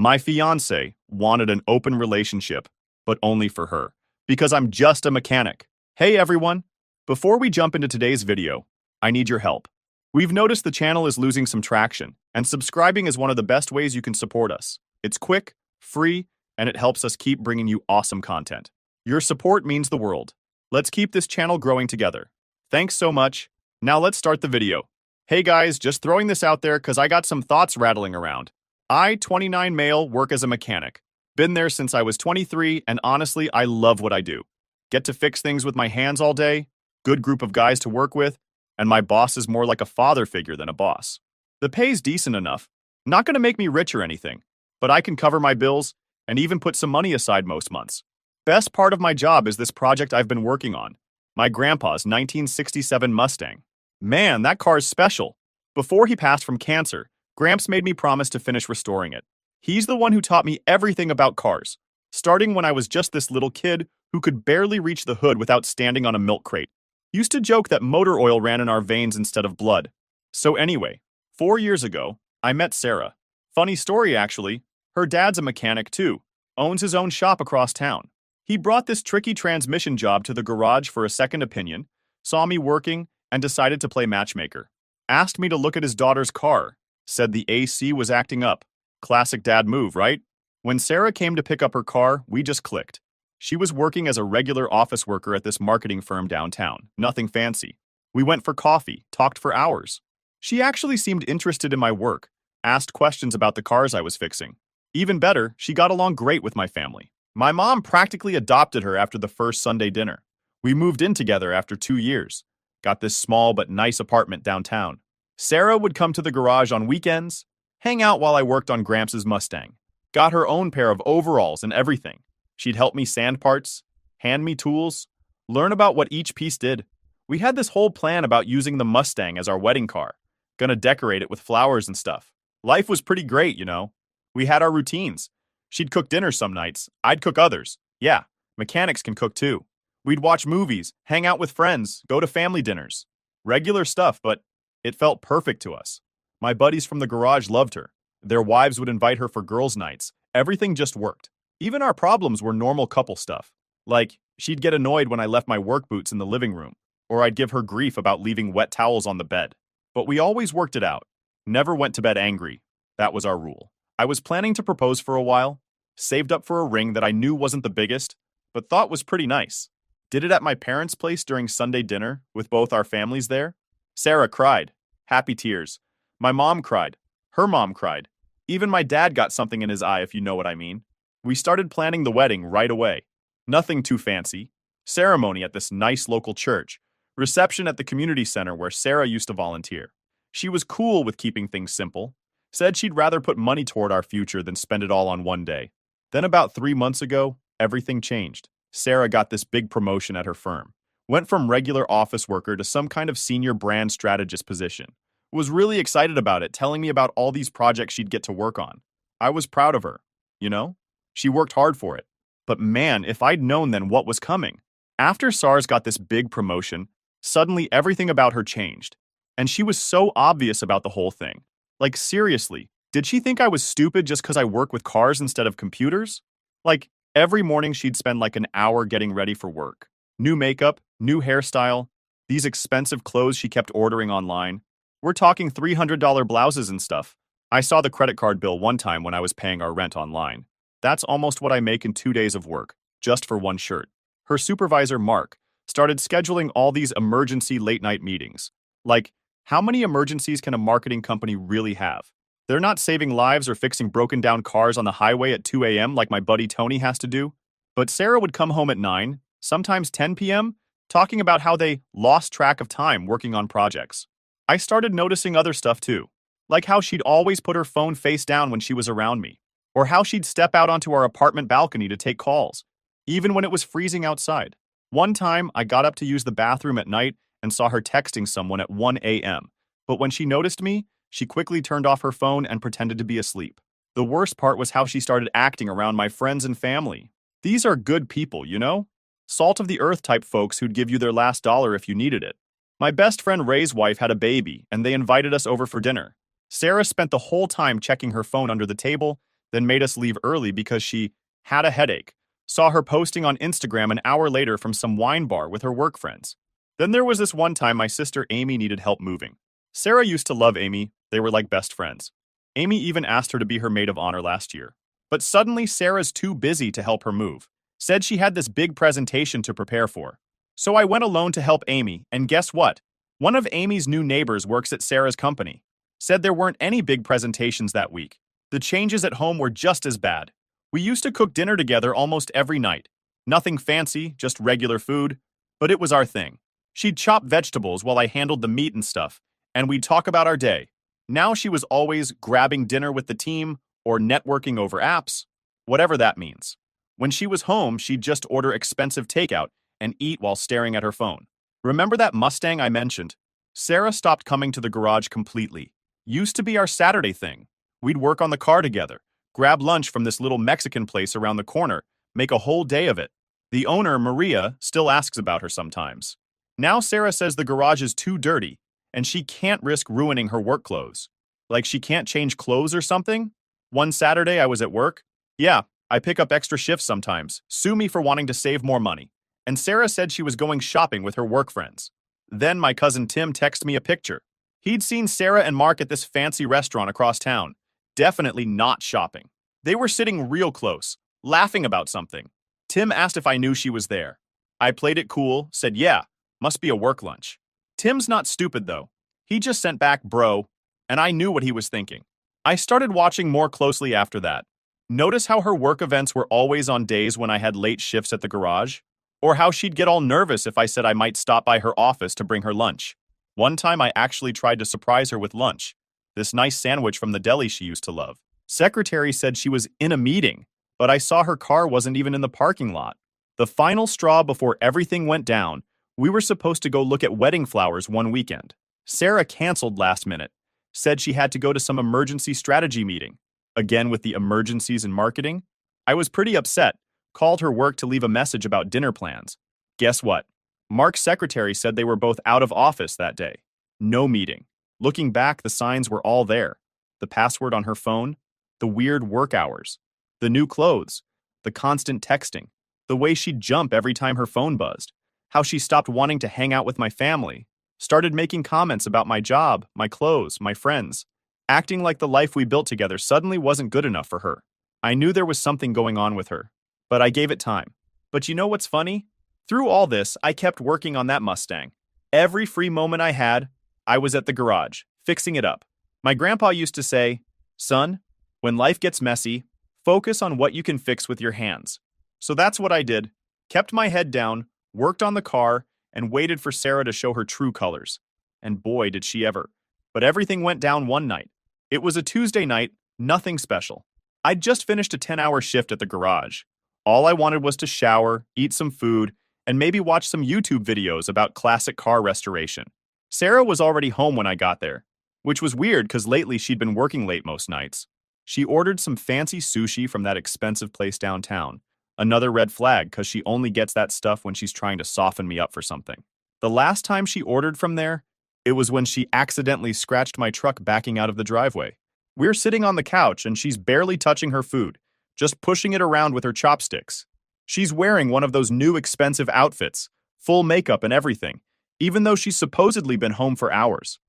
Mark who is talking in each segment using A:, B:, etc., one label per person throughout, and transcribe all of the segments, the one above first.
A: My fiancée wanted an open relationship, but only for her, because I'm just a mechanic. Hey everyone! Before we jump into today's video, I need your help. We've noticed the channel is losing some traction, and subscribing is one of the best ways you can support us. It's quick, free, and it helps us keep bringing you awesome content. Your support means the world. Let's keep this channel growing together. Thanks so much. Now let's start the video. Hey guys, just throwing this out there because I got some thoughts rattling around. I, 29 male, work as a mechanic. Been there since I was 23, and honestly, I love what I do. Get to fix things with my hands all day, good group of guys to work with, and my boss is more like a father figure than a boss. The pay's decent enough. Not gonna make me rich or anything, but I can cover my bills and even put some money aside most months. Best part of my job is this project I've been working on. My grandpa's 1967 Mustang. Man, that car's special. Before he passed from cancer, Gramps made me promise to finish restoring it. He's the one who taught me everything about cars, starting when I was just this little kid who could barely reach the hood without standing on a milk crate. Used to joke that motor oil ran in our veins instead of blood. So anyway, 4 years ago, I met Sarah. Funny story actually, her dad's a mechanic too, owns his own shop across town. He brought this tricky transmission job to the garage for a second opinion, saw me working, and decided to play matchmaker. Asked me to look at his daughter's car, said the AC was acting up. Classic dad move, right? When Sarah came to pick up her car, we just clicked. She was working as a regular office worker at this marketing firm downtown, nothing fancy. We went for coffee, talked for hours. She actually seemed interested in my work, asked questions about the cars I was fixing. Even better, she got along great with my family. My mom practically adopted her after the first Sunday dinner. We moved in together after 2 years. Got this small but nice apartment downtown. Sarah would come to the garage on weekends, hang out while I worked on Gramps' Mustang. Got her own pair of overalls and everything. She'd help me sand parts, hand me tools, learn about what each piece did. We had this whole plan about using the Mustang as our wedding car. Gonna decorate it with flowers and stuff. Life was pretty great, you know. We had our routines. She'd cook dinner some nights, I'd cook others. Yeah, mechanics can cook too. We'd watch movies, hang out with friends, go to family dinners. Regular stuff, but it felt perfect to us. My buddies from the garage loved her. Their wives would invite her for girls' nights. Everything just worked. Even our problems were normal couple stuff. Like, she'd get annoyed when I left my work boots in the living room, or I'd give her grief about leaving wet towels on the bed. But we always worked it out. Never went to bed angry. That was our rule. I was planning to propose for a while, saved up for a ring that I knew wasn't the biggest, but thought was pretty nice. Did it at my parents' place during Sunday dinner, with both our families there. Sarah cried. Happy tears. My mom cried. Her mom cried. Even my dad got something in his eye, if you know what I mean. We started planning the wedding right away. Nothing too fancy. Ceremony at this nice local church. Reception at the community center where Sarah used to volunteer. She was cool with keeping things simple. Said she'd rather put money toward our future than spend it all on one day. Then about 3 months ago, everything changed. Sarah got this big promotion at her firm. Went from regular office worker to some kind of senior brand strategist position. Was really excited about it, telling me about all these projects she'd get to work on. I was proud of her, you know? She worked hard for it. But man, if I'd known then what was coming. After SARS got this big promotion, suddenly everything about her changed. And she was so obvious about the whole thing. Like seriously, did she think I was stupid just because I work with cars instead of computers? Like, every morning she'd spend like an hour getting ready for work. New makeup, new hairstyle, these expensive clothes she kept ordering online. We're talking $300 blouses and stuff. I saw the credit card bill one time when I was paying our rent online. That's almost what I make in 2 days of work, just for one shirt. Her supervisor, Mark, started scheduling all these emergency late-night meetings. Like, how many emergencies can a marketing company really have? They're not saving lives or fixing broken-down cars on the highway at 2 a.m. like my buddy Tony has to do. But Sarah would come home at 9, sometimes 10 p.m., talking about how they lost track of time working on projects. I started noticing other stuff too, like how she'd always put her phone face down when she was around me, or how she'd step out onto our apartment balcony to take calls, even when it was freezing outside. One time, I got up to use the bathroom at night and saw her texting someone at 1 a.m., but when she noticed me, she quickly turned off her phone and pretended to be asleep. The worst part was how she started acting around my friends and family. These are good people, you know? Salt of the earth type folks who'd give you their last dollar if you needed it. My best friend Ray's wife had a baby, and they invited us over for dinner. Sarah spent the whole time checking her phone under the table, then made us leave early because she had a headache. Saw her posting on Instagram an hour later from some wine bar with her work friends. Then there was this one time my sister Amy needed help moving. Sarah used to love Amy, they were like best friends. Amy even asked her to be her maid of honor last year. But suddenly Sarah's too busy to help her move. Said she had this big presentation to prepare for. So I went alone to help Amy, and guess what? One of Amy's new neighbors works at Sarah's company. Said there weren't any big presentations that week. The changes at home were just as bad. We used to cook dinner together almost every night. Nothing fancy, just regular food, but it was our thing. She'd chop vegetables while I handled the meat and stuff, and we'd talk about our day. Now she was always grabbing dinner with the team or networking over apps, whatever that means. When she was home, she'd just order expensive takeout and eat while staring at her phone. Remember that Mustang I mentioned? Sarah stopped coming to the garage completely. Used to be our Saturday thing. We'd work on the car together, grab lunch from this little Mexican place around the corner, make a whole day of it. The owner, Maria, still asks about her sometimes. Now Sarah says the garage is too dirty, and she can't risk ruining her work clothes. Like she can't change clothes or something? One Saturday I was at work. Yeah, I pick up extra shifts sometimes. Sue me for wanting to save more money. And Sarah said she was going shopping with her work friends. Then my cousin Tim texted me a picture. He'd seen Sarah and Mark at this fancy restaurant across town. Definitely not shopping. They were sitting real close, laughing about something. Tim asked if I knew she was there. I played it cool, said yeah, must be a work lunch. Tim's not stupid though. He just sent back bro, and I knew what he was thinking. I started watching more closely after that. Notice how her work events were always on days when I had late shifts at the garage? Or how she'd get all nervous if I said I might stop by her office to bring her lunch. One time I actually tried to surprise her with lunch. This nice sandwich from the deli she used to love. Secretary said she was in a meeting, but I saw her car wasn't even in the parking lot. The final straw before everything went down, we were supposed to go look at wedding flowers one weekend. Sarah canceled last minute. Said she had to go to some emergency strategy meeting. Again with the emergencies in marketing? I was pretty upset. Called her work to leave a message about dinner plans. Guess what? Mark's secretary said they were both out of office that day. No meeting. Looking back, the signs were all there. The password on her phone, the weird work hours, the new clothes, the constant texting, the way she'd jump every time her phone buzzed, how she stopped wanting to hang out with my family, started making comments about my job, my clothes, my friends, acting like the life we built together suddenly wasn't good enough for her. I knew there was something going on with her, but I gave it time. But you know what's funny? Through all this, I kept working on that Mustang. Every free moment I had, I was at the garage, fixing it up. My grandpa used to say, son, when life gets messy, focus on what you can fix with your hands. So that's what I did. Kept my head down, worked on the car, and waited for Sarah to show her true colors. And boy, did she ever. But everything went down one night. It was a Tuesday night, nothing special. I'd just finished a 10-hour shift at the garage. All I wanted was to shower, eat some food, and maybe watch some YouTube videos about classic car restoration. Sarah was already home when I got there, which was weird because lately she'd been working late most nights. She ordered some fancy sushi from that expensive place downtown. Another red flag because she only gets that stuff when she's trying to soften me up for something. The last time she ordered from there, it was when she accidentally scratched my truck backing out of the driveway. We're sitting on the couch and she's barely touching her food, just pushing it around with her chopsticks. She's wearing one of those new expensive outfits, full makeup and everything, even though she's supposedly been home for hours.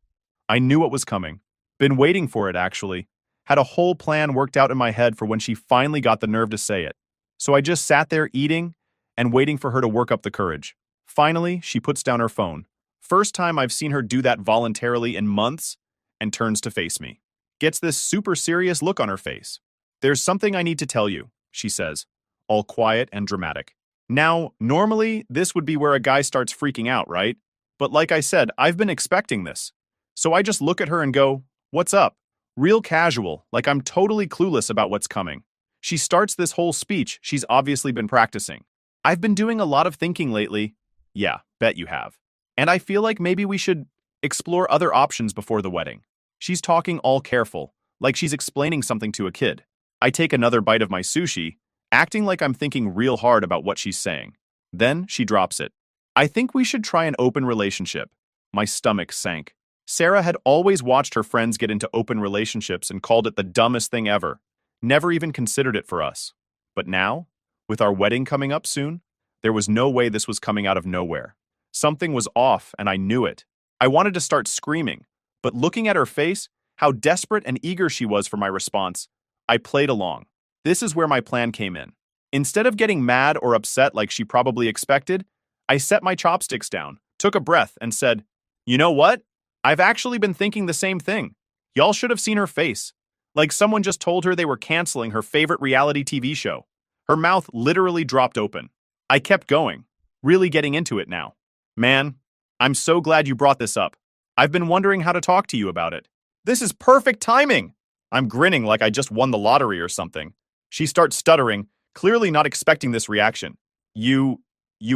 A: I knew what was coming. Been waiting for it, actually. Had a whole plan worked out in my head for when she finally got the nerve to say it. So I just sat there eating and waiting for her to work up the courage. Finally, she puts down her phone. First time I've seen her do that voluntarily in months, and turns to face me. Gets this super serious look on her face. There's something I need to tell you, she says, all quiet and dramatic. Now, normally, this would be where a guy starts freaking out, right? But like I said, I've been expecting this. So I just look at her and go, what's up? Real casual, like I'm totally clueless about what's coming. She starts this whole speech she's obviously been practicing. I've been doing a lot of thinking lately. Yeah, bet you have. And I feel like maybe we should explore other options before the wedding. She's talking all careful, like she's explaining something to a kid. I take another bite of my sushi, acting like I'm thinking real hard about what she's saying. Then she drops it. I think we should try an open relationship. My stomach sank. Sarah had always watched her friends get into open relationships and called it the dumbest thing ever. Never even considered it for us. But now, with our wedding coming up soon, there was no way this was coming out of nowhere. Something was off, and I knew it. I wanted to start screaming, but looking at her face, how desperate and eager she was for my response, I played along. This is where my plan came in. Instead of getting mad or upset like she probably expected, I set my chopsticks down, took a breath, and said, "You know what? I've actually been thinking the same thing. Y'all should have seen her face. Like someone just told her they were canceling her favorite reality TV show. Her mouth literally dropped open. I kept going, really getting into it now. Man, I'm so glad you brought this up. I've been wondering how to talk to you about it. This is perfect timing." I'm grinning like I just won the lottery or something. She starts stuttering, clearly not expecting this reaction. You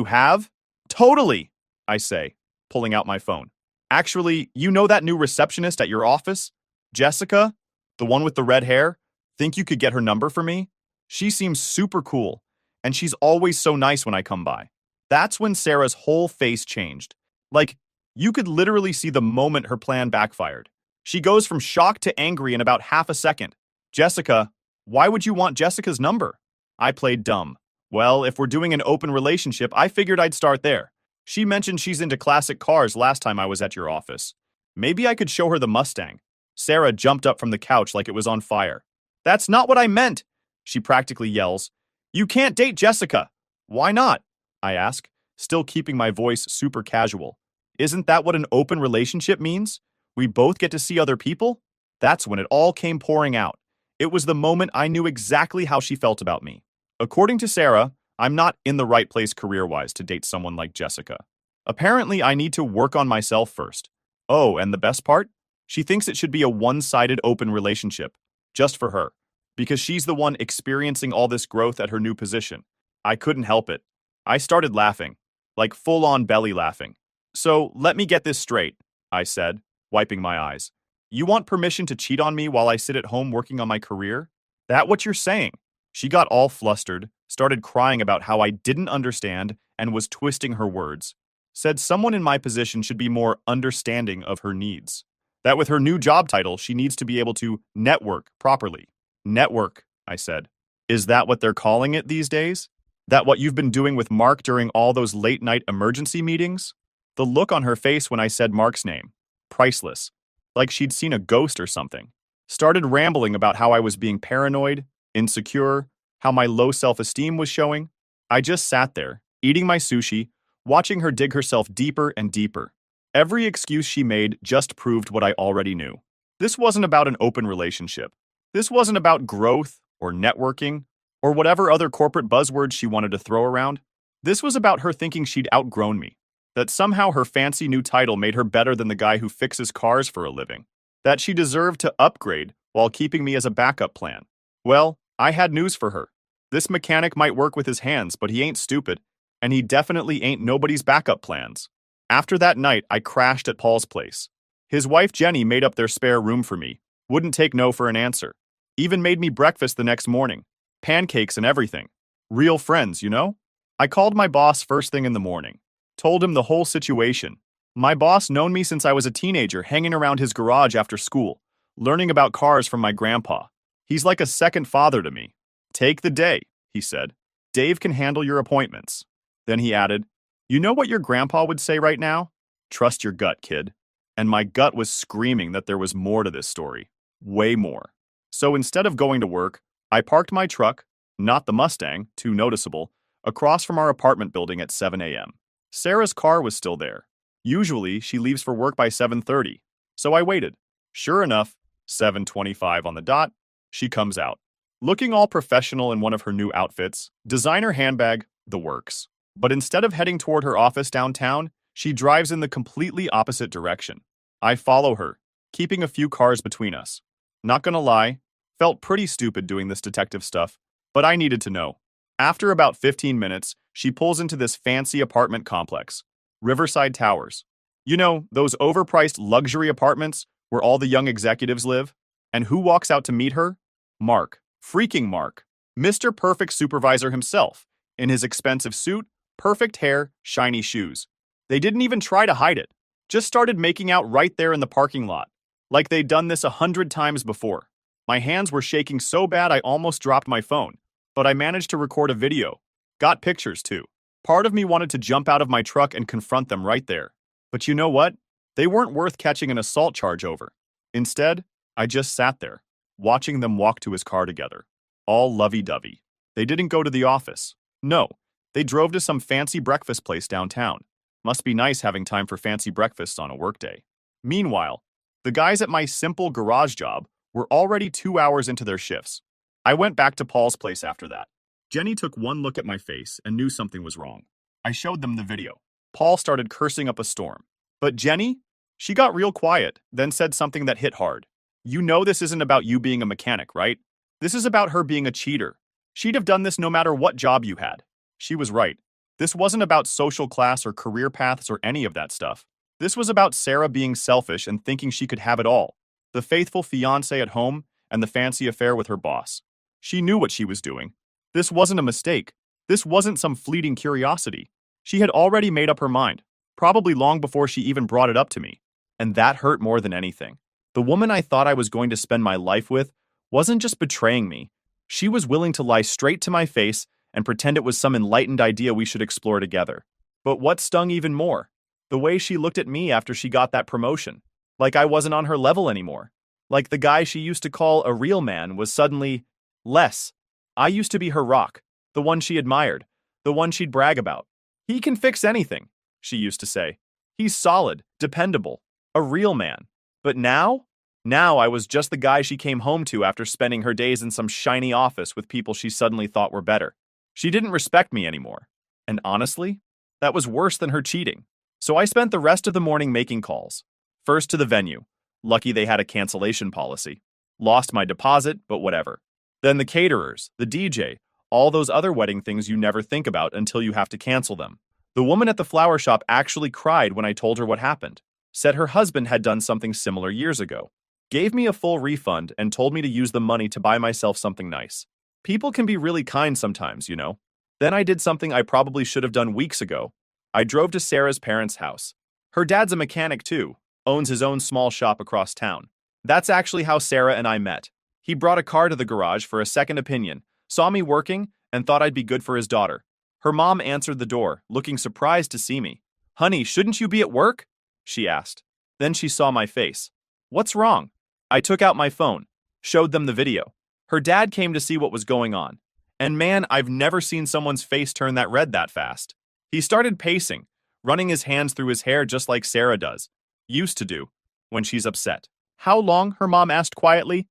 A: have? Totally, I say, pulling out my phone. Actually, you know that new receptionist at your office? Jessica? The one with the red hair? Think you could get her number for me? She seems super cool, and she's always so nice when I come by. That's when Sarah's whole face changed. Like, you could literally see the moment her plan backfired. She goes from shock to angry in about half a second. Jessica, why would you want Jessica's number? I played dumb. Well, if we're doing an open relationship, I figured I'd start there. She mentioned she's into classic cars last time I was at your office. Maybe I could show her the Mustang. Sarah jumped up from the couch like it was on fire. That's not what I meant, she practically yells. You can't date Jessica. Why not? I ask, still keeping my voice super casual. Isn't that what an open relationship means? We both get to see other people? That's when it all came pouring out. It was the moment I knew exactly how she felt about me. According to Sarah, I'm not in the right place career-wise to date someone like Jessica. Apparently, I need to work on myself first. Oh, and the best part? She thinks it should be a one-sided open relationship, just for her, because she's the one experiencing all this growth at her new position. I couldn't help it. I started laughing, like full-on belly laughing. So, let me get this straight, I said, wiping my eyes. You want permission to cheat on me while I sit at home working on my career? That what you're saying? She got all flustered, started crying about how I didn't understand and was twisting her words. Said someone in my position should be more understanding of her needs. That with her new job title, she needs to be able to network properly. Network, I said. Is that what they're calling it these days? That what you've been doing with Mark during all those late-night emergency meetings? The look on her face when I said Mark's name. Priceless. Like she'd seen a ghost or something. Started rambling about how I was being paranoid, insecure, how my low self-esteem was showing. I just sat there, eating my sushi, watching her dig herself deeper and deeper. Every excuse she made just proved what I already knew. This wasn't about an open relationship. This wasn't about growth or networking or whatever other corporate buzzwords she wanted to throw around. This was about her thinking she'd outgrown me. That somehow her fancy new title made her better than the guy who fixes cars for a living. That she deserved to upgrade while keeping me as a backup plan. Well, I had news for her. This mechanic might work with his hands, but he ain't stupid, and he definitely ain't nobody's backup plans. After that night, I crashed at Paul's place. His wife Jenny made up their spare room for me, wouldn't take no for an answer. Even made me breakfast the next morning. Pancakes and everything. Real friends, you know? I called my boss first thing in the morning. Told him the whole situation. My boss known me since I was a teenager hanging around his garage after school, learning about cars from my grandpa. He's like a second father to me. Take the day, he said. Dave can handle your appointments. Then he added, you know what your grandpa would say right now? Trust your gut, kid. And my gut was screaming that there was more to this story. Way more. So instead of going to work, I parked my truck, not the Mustang, too noticeable, across from our apartment building at 7 a.m. Sarah's car was still there. Usually, she leaves for work by 7:30, so I waited. Sure enough, 7:25 on the dot, she comes out. Looking all professional in one of her new outfits, designer handbag, the works. But instead of heading toward her office downtown, she drives in the completely opposite direction. I follow her, keeping a few cars between us. Not gonna lie, felt pretty stupid doing this detective stuff, but I needed to know. After about 15 minutes, she pulls into this fancy apartment complex, Riverside Towers. You know, those overpriced luxury apartments where all the young executives live? And who walks out to meet her? Mark. Freaking Mark. Mr. Perfect Supervisor himself, in his expensive suit, perfect hair, shiny shoes. They didn't even try to hide it. Just started making out right there in the parking lot, like they'd done this 100 times before. My hands were shaking so bad I almost dropped my phone, but I managed to record a video. Got pictures too. Part of me wanted to jump out of my truck and confront them right there. But you know what? They weren't worth catching an assault charge over. Instead, I just sat there, watching them walk to his car together. All lovey-dovey. They didn't go to the office. No, they drove to some fancy breakfast place downtown. Must be nice having time for fancy breakfasts on a workday. Meanwhile, the guys at my simple garage job were already 2 hours into their shifts. I went back to Paul's place after that. Jenny took one look at my face and knew something was wrong. I showed them the video. Paul started cursing up a storm. But Jenny? She got real quiet, then said something that hit hard. You know this isn't about you being a mechanic, right? This is about her being a cheater. She'd have done this no matter what job you had. She was right. This wasn't about social class or career paths or any of that stuff. This was about Sarah being selfish and thinking she could have it all. The faithful fiancé at home and the fancy affair with her boss. She knew what she was doing. This wasn't a mistake. This wasn't some fleeting curiosity. She had already made up her mind, probably long before she even brought it up to me. And that hurt more than anything. The woman I thought I was going to spend my life with wasn't just betraying me. She was willing to lie straight to my face and pretend it was some enlightened idea we should explore together. But what stung even more? The way she looked at me after she got that promotion. Like I wasn't on her level anymore. Like the guy she used to call a real man was suddenly less. I used to be her rock, the one she admired, the one she'd brag about. He can fix anything, she used to say. He's solid, dependable, a real man. But now I was just the guy she came home to after spending her days in some shiny office with people she suddenly thought were better. She didn't respect me anymore. And honestly, that was worse than her cheating. So I spent the rest of the morning making calls. First to the venue. Lucky they had a cancellation policy. Lost my deposit, but whatever. Then the caterers, the DJ, all those other wedding things you never think about until you have to cancel them. The woman at the flower shop actually cried when I told her what happened. Said her husband had done something similar years ago. Gave me a full refund and told me to use the money to buy myself something nice. People can be really kind sometimes, you know. Then I did something I probably should have done weeks ago. I drove to Sarah's parents' house. Her dad's a mechanic too, owns his own small shop across town. That's actually how Sarah and I met. He brought a car to the garage for a second opinion, saw me working, and thought I'd be good for his daughter. Her mom answered the door, looking surprised to see me. "Honey, shouldn't you be at work?" she asked. Then she saw my face. "What's wrong?" I took out my phone, showed them the video. Her dad came to see what was going on. And man, I've never seen someone's face turn that red that fast. He started pacing, running his hands through his hair just like Sarah does. Used to do, when she's upset. "How long?" her mom asked quietly.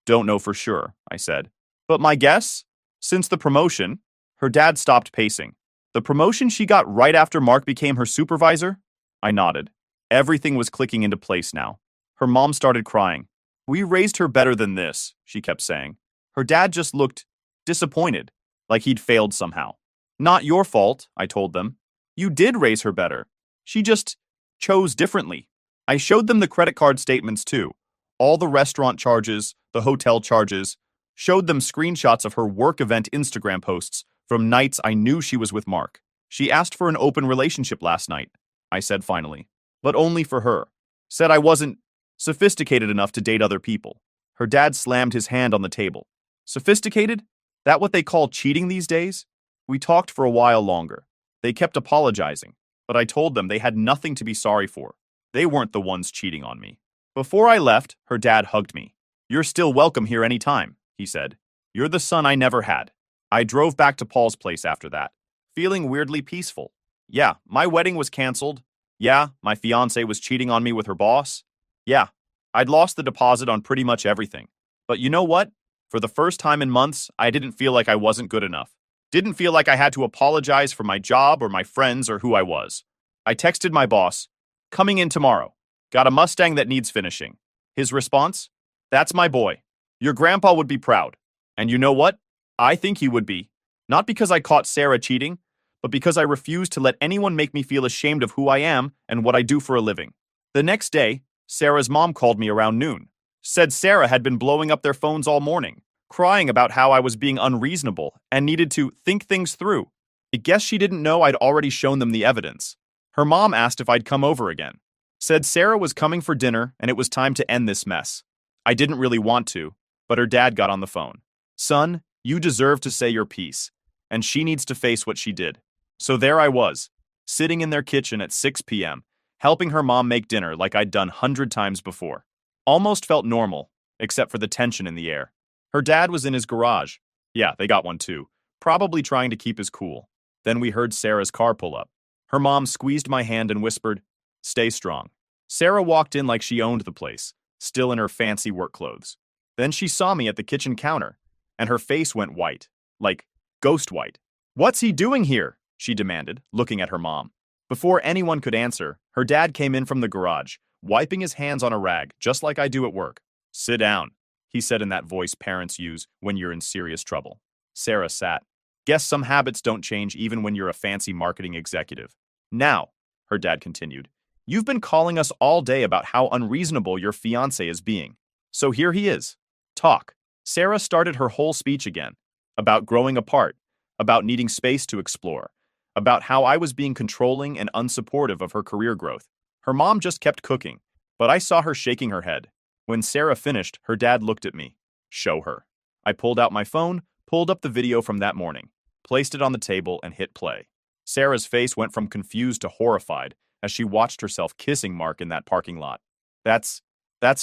A: "Don't know for sure," I said. "But my guess? Since the promotion." Her dad stopped pacing. "The promotion she got right after Mark became her supervisor?" I nodded. Everything was clicking into place now. Her mom started crying. "We raised her better than this," she kept saying. Her dad just looked disappointed, like he'd failed somehow. "Not your fault," I told them. "You did raise her better. She just chose differently." I showed them the credit card statements too. All the restaurant charges, the hotel charges. Showed them screenshots of her work event Instagram posts from nights I knew she was with Mark. "She asked for an open relationship last night," I said finally. "But only for her. Said I wasn't sophisticated enough to date other people." Her dad slammed his hand on the table. "Sophisticated? That what they call cheating these days?" We talked for a while longer. They kept apologizing, but I told them they had nothing to be sorry for. They weren't the ones cheating on me. Before I left, her dad hugged me. "You're still welcome here anytime," he said. "You're the son I never had." I drove back to Paul's place after that, feeling weirdly peaceful. Yeah, my wedding was canceled. Yeah, my fiancée was cheating on me with her boss. Yeah, I'd lost the deposit on pretty much everything. But you know what? For the first time in months, I didn't feel like I wasn't good enough. Didn't feel like I had to apologize for my job or my friends or who I was. I texted my boss, "Coming in tomorrow. Got a Mustang that needs finishing." His response? "That's my boy. Your grandpa would be proud." And you know what? I think he would be. Not because I caught Sarah cheating, but because I refused to let anyone make me feel ashamed of who I am and what I do for a living. The next day, Sarah's mom called me around noon. Said Sarah had been blowing up their phones all morning, crying about how I was being unreasonable and needed to think things through. I guess she didn't know I'd already shown them the evidence. Her mom asked if I'd come over again. Said Sarah was coming for dinner and it was time to end this mess. I didn't really want to, But her dad got on the phone. Son, you deserve to say your piece, and she needs to face what she did. So there I was, sitting in their kitchen at 6 p.m., helping her mom make dinner like I'd done 100 times before. Almost felt normal, except for the tension in the air. Her dad was in his garage. Yeah, they got one too, probably trying to keep his cool. Then we heard Sarah's car pull up. Her mom squeezed my hand and whispered, "Stay strong." Sarah walked in like she owned the place, still in her fancy work clothes. Then she saw me at the kitchen counter, and her face went white, like ghost white. "What's he doing here?" she demanded, looking at her mom. Before anyone could answer, her dad came in from the garage, wiping his hands on a rag, just like I do at work. "Sit down," he said in that voice parents use when you're in serious trouble. Sarah sat. Guess some habits don't change even when you're a fancy marketing executive. "Now," her dad continued, "you've been calling us all day about how unreasonable your fiancé is being. So here he is. Talk." Sarah started her whole speech again, about growing apart, about needing space to explore, about how I was being controlling and unsupportive of her career growth. Her mom just kept cooking, but I saw her shaking her head. When Sarah finished, her dad looked at me. "Show her." I pulled out my phone, pulled up the video from that morning, placed it on the table, and hit play. Sarah's face went from confused to horrified as she watched herself kissing Mark in that parking lot. That's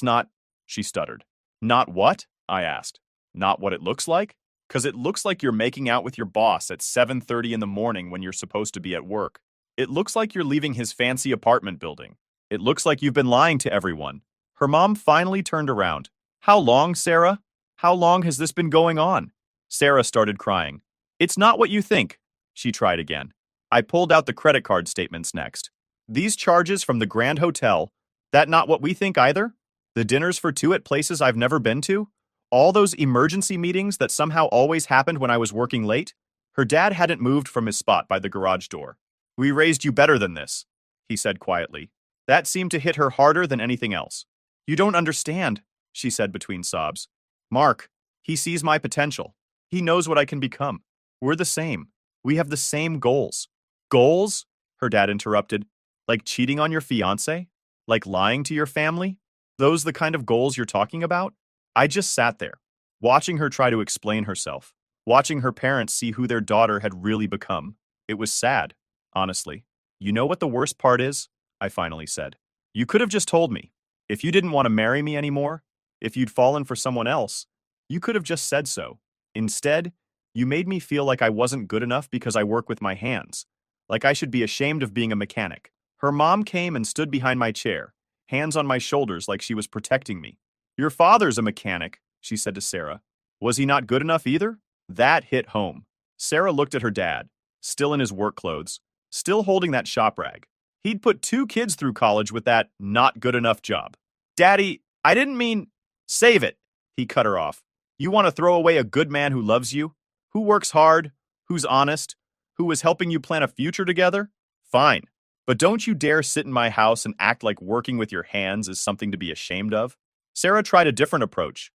A: not," she stuttered. "Not what?" I asked. "Not what it looks like? 'Cause it looks like you're making out with your boss at 7:30 in the morning when you're supposed to be at work. It looks like you're leaving his fancy apartment building. It looks like you've been lying to everyone." Her mom finally turned around. "How long, Sarah? How long has this been going on?" Sarah started crying. "It's not what you think." She tried again. I pulled out the credit card statements next. "These charges from the Grand Hotel, that not what we think either? The dinners for two at places I've never been to? All those emergency meetings that somehow always happened when I was working late?" Her dad hadn't moved from his spot by the garage door. "We raised you better than this," he said quietly. That seemed to hit her harder than anything else. "You don't understand," she said between sobs. "Mark, he sees my potential. He knows what I can become. We're the same. We have the same goals." "Goals?" her dad interrupted. "Like cheating on your fiancé? Like lying to your family? Those the kind of goals you're talking about?" I just sat there, watching her try to explain herself, watching her parents see who their daughter had really become. It was sad, honestly. "You know what the worst part is?" I finally said. "You could have just told me. If you didn't want to marry me anymore, if you'd fallen for someone else, you could have just said so. Instead, you made me feel like I wasn't good enough because I work with my hands, like I should be ashamed of being a mechanic." Her mom came and stood behind my chair, hands on my shoulders like she was protecting me. "Your father's a mechanic," she said to Sarah. "Was he not good enough either?" That hit home. Sarah looked at her dad, still in his work clothes, still holding that shop rag. He'd put 2 kids through college with that not good enough job. "Daddy, I didn't mean—" "Save it," he cut her off. "You want to throw away a good man who loves you, who works hard, who's honest, who is helping you plan a future together? Fine. But don't you dare sit in my house and act like working with your hands is something to be ashamed of." Sarah tried a different approach.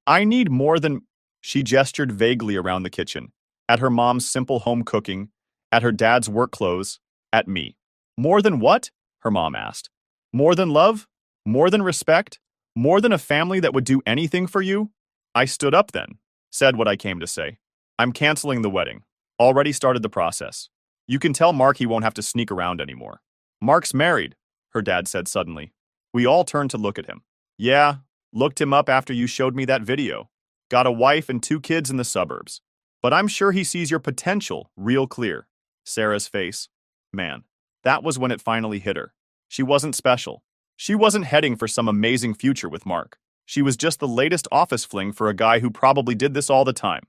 A: I need more than..." She gestured vaguely around the kitchen, at her mom's simple home cooking, at her dad's work clothes, at me. "More than what?" her mom asked. "More than love? More than respect? More than a family that would do anything for you?" I stood up then, said what I came to say. "I'm canceling the wedding. Already started the process. You can tell Mark he won't have to sneak around anymore." "Mark's married," her dad said suddenly. We all turned to look at him. "Yeah, looked him up after you showed me that video. Got a wife and 2 kids in the suburbs. But I'm sure he sees your potential real clear." Sarah's face. Man, that was when it finally hit her. She wasn't special. She wasn't heading for some amazing future with Mark. She was just the latest office fling for a guy who probably did this all the time.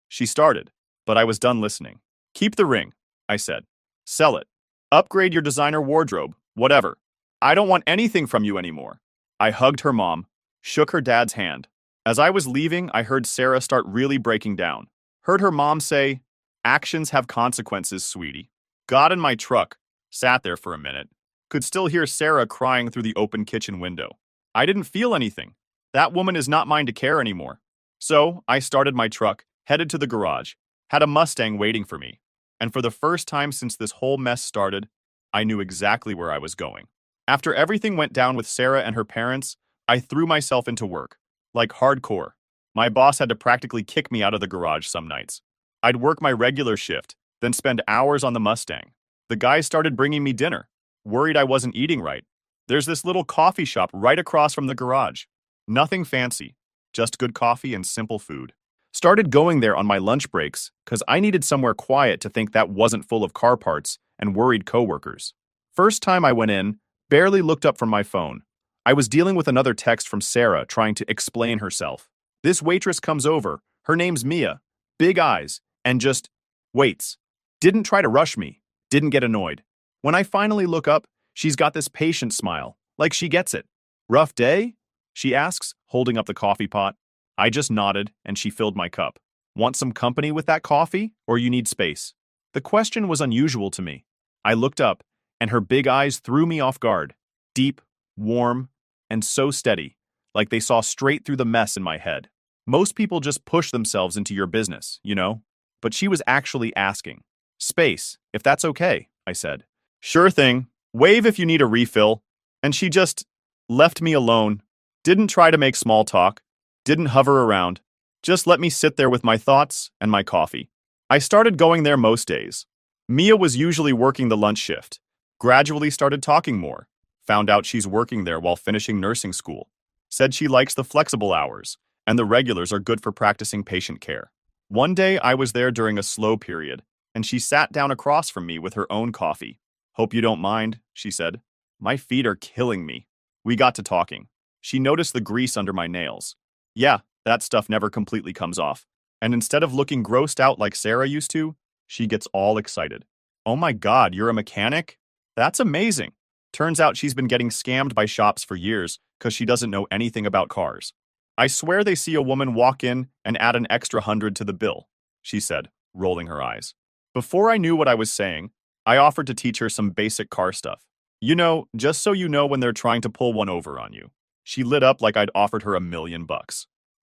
A: She started, but I was done listening. "Keep the ring," I said. "Sell it. Upgrade your designer wardrobe, whatever. I don't want anything from you anymore." I hugged her mom, shook her dad's hand. As I was leaving, I heard Sarah start really breaking down. Heard her mom say, "Actions have consequences, sweetie." Got in my truck, sat there for a minute. Could still hear Sarah crying through the open kitchen window. I didn't feel anything. That woman is not mine to care anymore. So I started my truck, headed to the garage, had a Mustang waiting for me. And for the first time since this whole mess started, I knew exactly where I was going. After everything went down with Sarah and her parents, I threw myself into work. Like hardcore. My boss had to practically kick me out of the garage some nights. I'd work my regular shift, then spend hours on the Mustang. The guys started bringing me dinner, worried I wasn't eating right. There's this little coffee shop right across from the garage. Nothing fancy, just good coffee and simple food. Started going there on my lunch breaks because I needed somewhere quiet to think that wasn't full of car parts and worried coworkers. First time I went in, barely looked up from my phone. I was dealing with another text from Sarah trying to explain herself. This waitress comes over, her name's Mia, big eyes, and just waits. Didn't try to rush me, didn't get annoyed. When I finally look up, she's got this patient smile, like she gets it. Rough day? She asks, holding up the coffee pot. I just nodded, and she filled my cup. Want some company with that coffee, or you need space? The question was unusual to me. I looked up, and her big eyes threw me off guard. Deep, warm, and so steady, like they saw straight through the mess in my head. Most people just push themselves into your business, you know? But she was actually asking. Space, if that's okay, I said. Sure thing. Wave if you need a refill. And she just left me alone. Didn't try to make small talk. Didn't hover around. Just let me sit there with my thoughts and my coffee. I started going there most days. Mia was usually working the lunch shift. Gradually started talking more. Found out she's working there while finishing nursing school. Said she likes the flexible hours, and the regulars are good for practicing patient care. One day I was there during a slow period, and she sat down across from me with her own coffee. Hope you don't mind, she said. My feet are killing me. We got to talking. She noticed the grease under my nails. Yeah, that stuff never completely comes off. And instead of looking grossed out like Sarah used to, she gets all excited. Oh my God, you're a mechanic? That's amazing. Turns out she's been getting scammed by shops for years because she doesn't know anything about cars. I swear they see a woman walk in and add an extra 100 to the bill, she said, rolling her eyes. Before I knew what I was saying, I offered to teach her some basic car stuff. You know, just so you know when they're trying to pull one over on you. She lit up like I'd offered her $1 million.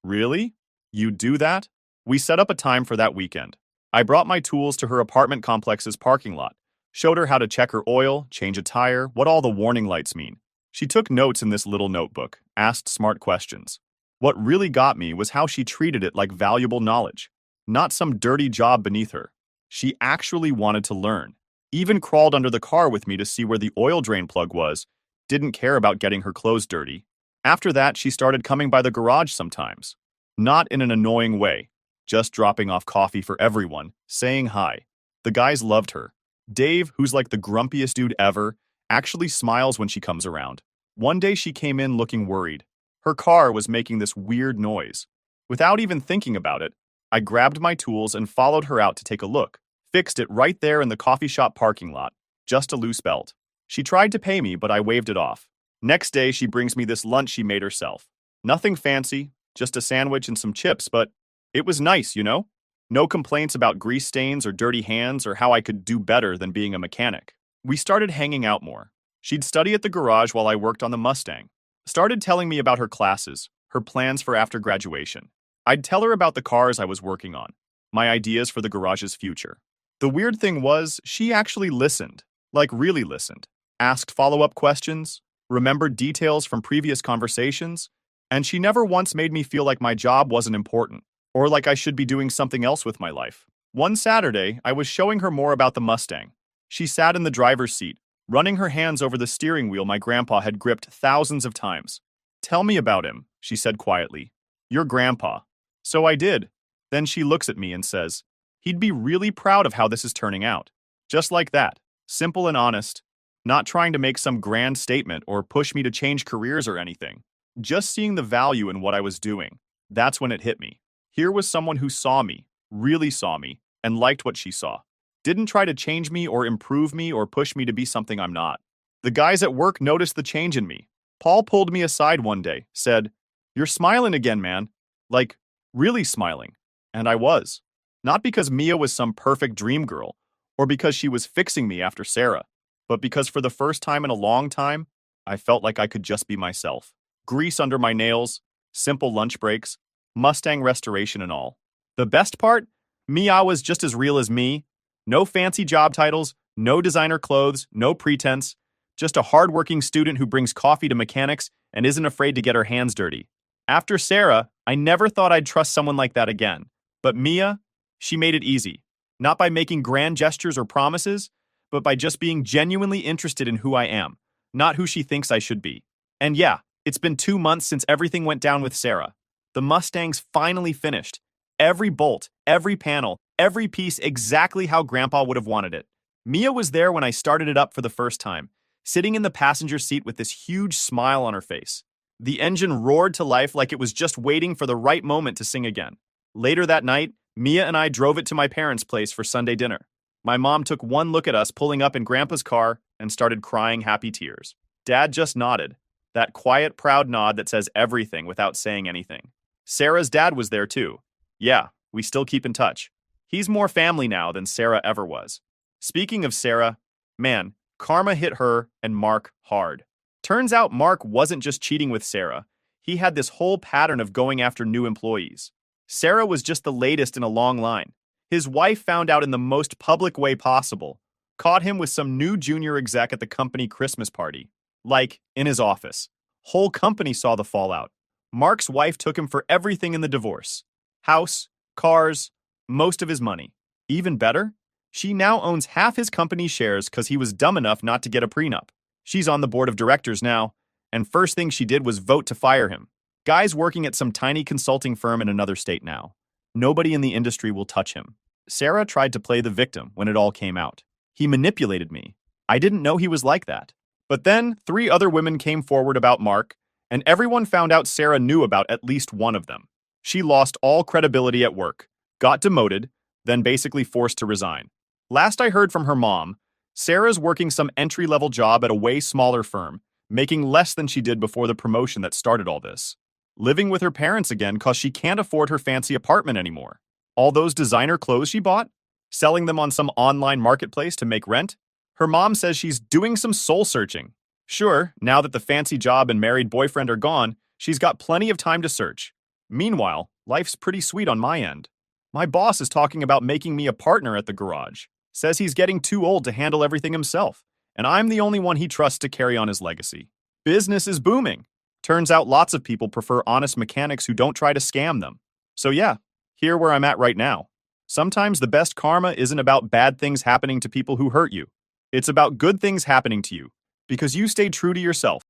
A: Really? You do that? We set up a time for that weekend. I brought my tools to her apartment complex's parking lot, showed her how to check her oil, change a tire, what all the warning lights mean. She took notes in this little notebook, asked smart questions. What really got me was how she treated it like valuable knowledge, not some dirty job beneath her. She actually wanted to learn, even crawled under the car with me to see where the oil drain plug was, didn't care about getting her clothes dirty. After that, she started coming by the garage sometimes. Not in an annoying way, just dropping off coffee for everyone, saying hi. The guys loved her. Dave, who's like the grumpiest dude ever, actually smiles when she comes around. One day she came in looking worried. Her car was making this weird noise. Without even thinking about it, I grabbed my tools and followed her out to take a look. Fixed it right there in the coffee shop parking lot. Just a loose belt. She tried to pay me, but I waved it off. Next day, she brings me this lunch she made herself. Nothing fancy, just a sandwich and some chips, but it was nice, you know? No complaints about grease stains or dirty hands or how I could do better than being a mechanic. We started hanging out more. She'd study at the garage while I worked on the Mustang. Started telling me about her classes, her plans for after graduation. I'd tell her about the cars I was working on, my ideas for the garage's future. The weird thing was, she actually listened, like really listened, asked follow-up questions, remembered details from previous conversations, and she never once made me feel like my job wasn't important, or like I should be doing something else with my life. One Saturday, I was showing her more about the Mustang. She sat in the driver's seat, running her hands over the steering wheel my grandpa had gripped thousands of times. Tell me about him, she said quietly. Your grandpa. So I did. Then she looks at me and says, he'd be really proud of how this is turning out. Just like that. Simple and honest. Not trying to make some grand statement or push me to change careers or anything. Just seeing the value in what I was doing. That's when it hit me. Here was someone who saw me, really saw me, and liked what she saw. Didn't try to change me or improve me or push me to be something I'm not. The guys at work noticed the change in me. Paul pulled me aside one day, said, "You're smiling again, man." Like, really smiling. And I was. Not because Mia was some perfect dream girl, or because she was fixing me after Sarah, but because for the first time in a long time, I felt like I could just be myself. Grease under my nails, simple lunch breaks, Mustang restoration and all. The best part? Mia was just as real as me. No fancy job titles, no designer clothes, no pretense. Just a hardworking student who brings coffee to mechanics and isn't afraid to get her hands dirty. After Sarah, I never thought I'd trust someone like that again. But Mia, she made it easy. Not by making grand gestures or promises, but by just being genuinely interested in who I am, not who she thinks I should be. And yeah, it's been 2 months since everything went down with Sarah. The Mustangs finally finished. Every bolt, every panel, every piece exactly how Grandpa would have wanted it. Mia was there when I started it up for the first time, sitting in the passenger seat with this huge smile on her face. The engine roared to life like it was just waiting for the right moment to sing again. Later that night, Mia and I drove it to my parents' place for Sunday dinner. My mom took one look at us pulling up in Grandpa's car and started crying happy tears. Dad just nodded, that quiet, proud nod that says everything without saying anything. Sarah's dad was there too. Yeah, we still keep in touch. He's more family now than Sarah ever was. Speaking of Sarah, man, karma hit her and Mark hard. Turns out Mark wasn't just cheating with Sarah. He had this whole pattern of going after new employees. Sarah was just the latest in a long line. His wife found out in the most public way possible, caught him with some new junior exec at the company Christmas party. Like, in his office. Whole company saw the fallout. Mark's wife took him for everything in the divorce. House, cars, most of his money. Even better, she now owns half his company's shares because he was dumb enough not to get a prenup. She's on the board of directors now, and first thing she did was vote to fire him. Guy's working at some tiny consulting firm in another state now. Nobody in the industry will touch him. Sarah tried to play the victim when it all came out. He manipulated me. I didn't know he was like that. But then 3 other women came forward about Mark, and everyone found out Sarah knew about at least one of them. She lost all credibility at work, got demoted, then basically forced to resign. Last I heard from her mom, Sarah's working some entry-level job at a way smaller firm, making less than she did before the promotion that started all this. Living with her parents again cause she can't afford her fancy apartment anymore. All those designer clothes she bought? Selling them on some online marketplace to make rent? Her mom says she's doing some soul searching. Sure, now that the fancy job and married boyfriend are gone, she's got plenty of time to search. Meanwhile, life's pretty sweet on my end. My boss is talking about making me a partner at the garage. Says he's getting too old to handle everything himself, and I'm the only one he trusts to carry on his legacy. Business is booming. Turns out lots of people prefer honest mechanics who don't try to scam them. So yeah, here where I'm at right now. Sometimes the best karma isn't about bad things happening to people who hurt you. It's about good things happening to you, because you stayed true to yourself.